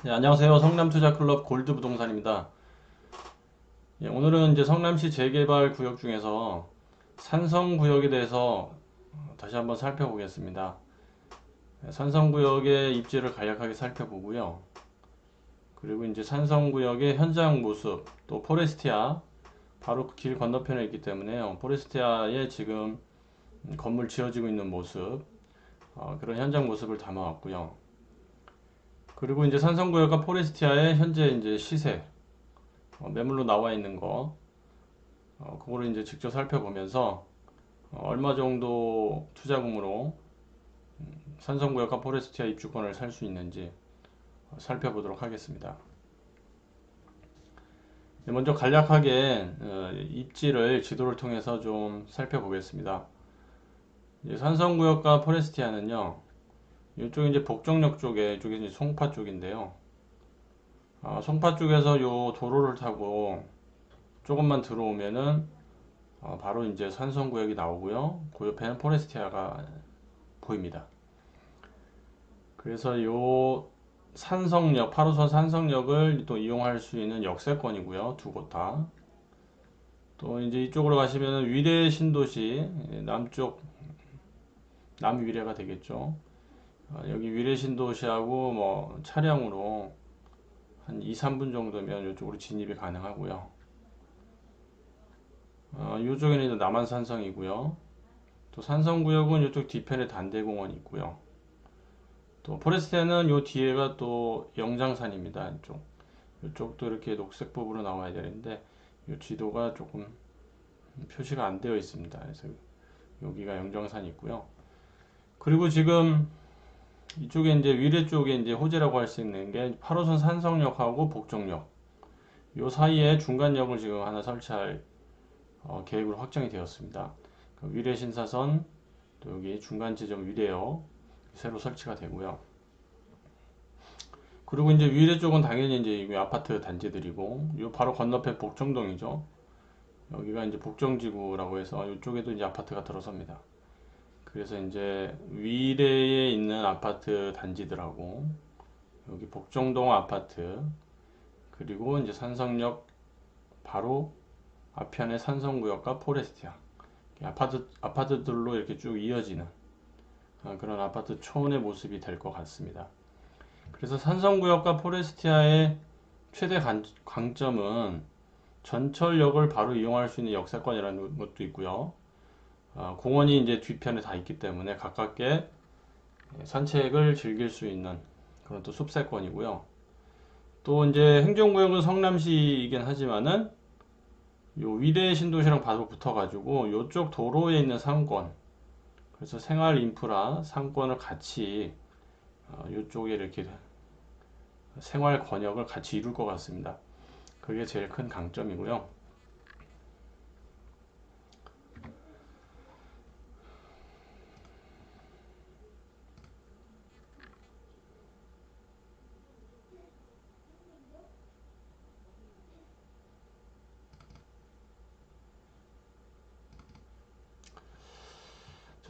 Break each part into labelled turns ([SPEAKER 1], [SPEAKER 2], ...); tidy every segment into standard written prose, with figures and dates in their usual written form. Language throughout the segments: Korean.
[SPEAKER 1] 네, 안녕하세요. 성남투자클럽 골드부동산입니다. 오늘은 이제 성남시 재개발 구역 중에서 산성구역에 대해서 다시 한번 살펴보겠습니다. 산성구역의 입지를 간략하게 살펴보고요. 그리고 이제 산성구역의 현장 모습, 또 포레스티아, 바로 길 건너편에 있기 때문에요. 포레스티아에 지금 건물 지어지고 있는 모습, 그런 현장 모습을 담아왔고요. 그리고 이제 산성구역과 포레스티아의 현재 이제 시세, 매물로 나와 있는 거, 그거를 이제 직접 살펴보면서 얼마 정도 투자금으로 산성구역과 포레스티아 입주권을 살 수 있는지 살펴보도록 하겠습니다. 네, 먼저 간략하게 입지를 지도를 통해서 좀 살펴보겠습니다. 산성구역과 포레스티아는요, 이쪽 이제 복정역 쪽에, 이쪽이 이제 송파 쪽인데요. 송파 쪽에서 요 도로를 타고 조금만 들어오면은 바로 이제 산성구역이 나오고요. 그 옆에는 포레스티아가 보입니다. 그래서 요 산성역, 8호선 산성역을 또 이용할 수 있는 역세권이고요. 두 곳 다. 또 이제 이쪽으로 가시면 위례 신도시, 남쪽, 남위례가 되겠죠. 여기 위례 신도시하고 뭐 차량으로 한 2, 3분 정도면 이쪽으로 진입이 가능하고요. 이쪽에는 이제 남한산성이고요. 또 산성구역은 이쪽 뒤편에 단대공원이 있고요. 또 포레스트는 요 뒤에가 또 영장산입니다. 이쪽도 이렇게 녹색 부분으로 나와야 되는데 이 지도가 조금 표시가 안 되어 있습니다. 그래서 여기가 영장산이 있고요. 그리고 지금 이쪽에 이제 위례 쪽에 이제 호재라고 할 수 있는 게 8호선 산성역하고 복정역 요 사이에 중간역을 지금 하나 설치할 계획으로 확정이 되었습니다. 위례 신사선 또 여기 중간 지점 위례역 새로 설치가 되고요. 그리고 이제 위례 쪽은 당연히 이제 아파트 단지들이고, 요 바로 건너편 복정동이죠. 여기가 이제 복정지구라고 해서 이쪽에도 이제 아파트가 들어섭니다. 그래서 이제 위례에 있는 아파트 단지들하고, 여기 복정동 아파트, 그리고 이제 산성역 바로 앞편에 산성구역과 포레스티아, 아파트들로 이렇게 쭉 이어지는 그런 아파트 촌의 모습이 될 것 같습니다. 그래서 산성구역과 포레스티아의 최대 강점은 전철역을 바로 이용할 수 있는 역세권이라는 것도 있고요. 공원이 이제 뒤편에 다 있기 때문에 가깝게 산책을 즐길 수 있는 그런 또 숲세권이고요. 또 이제 행정구역은 성남시이긴 하지만은 요 위례 신도시랑 바로 붙어가지고 요쪽 도로에 있는 상권, 그래서 생활 인프라 상권을 같이 요쪽에 이렇게 생활 권역을 같이 이룰 것 같습니다. 그게 제일 큰 강점이고요.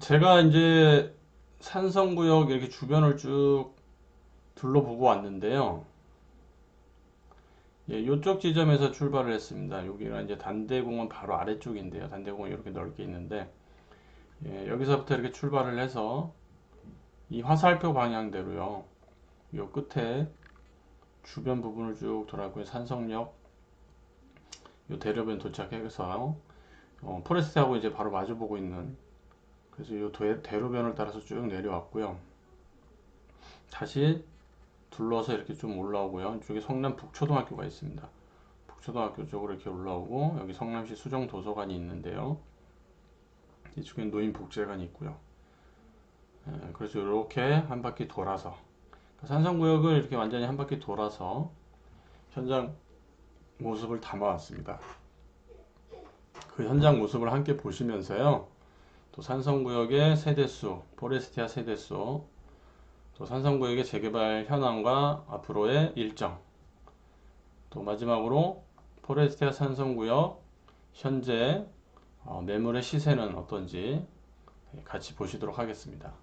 [SPEAKER 1] 제가 이제 산성구역 이렇게 주변을 쭉 둘러보고 왔는데요. 예, 이쪽 지점에서 출발을 했습니다. 여기가 이제 단대공원 바로 아래쪽인데요. 단대공원 이렇게 넓게 있는데, 예, 여기서부터 이렇게 출발을 해서 이 화살표 방향대로요. 요 끝에 주변 부분을 쭉 돌아가고 산성역 요 대로변 도착해서 포레스트하고 이제 바로 마주보고 있는, 그래서 요 대로변을 따라서 쭉 내려왔고요. 다시 둘러서 이렇게 좀 올라오고요. 이쪽에 성남 북초등학교가 있습니다. 북초등학교 쪽으로 이렇게 올라오고, 여기 성남시 수정도서관이 있는데요. 이쪽엔 노인복지관이 있고요. 그래서 이렇게 한 바퀴 돌아서 산성구역을 이렇게 완전히 한 바퀴 돌아서 현장 모습을 담아왔습니다. 그 현장 모습을 함께 보시면서요. 또 산성구역의 세대수, 포레스티아 세대수, 또 산성구역의 재개발 현황과 앞으로의 일정, 또 마지막으로 포레스티아 산성구역 현재 매물의 시세는 어떤지 같이 보시도록 하겠습니다.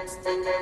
[SPEAKER 2] Standards.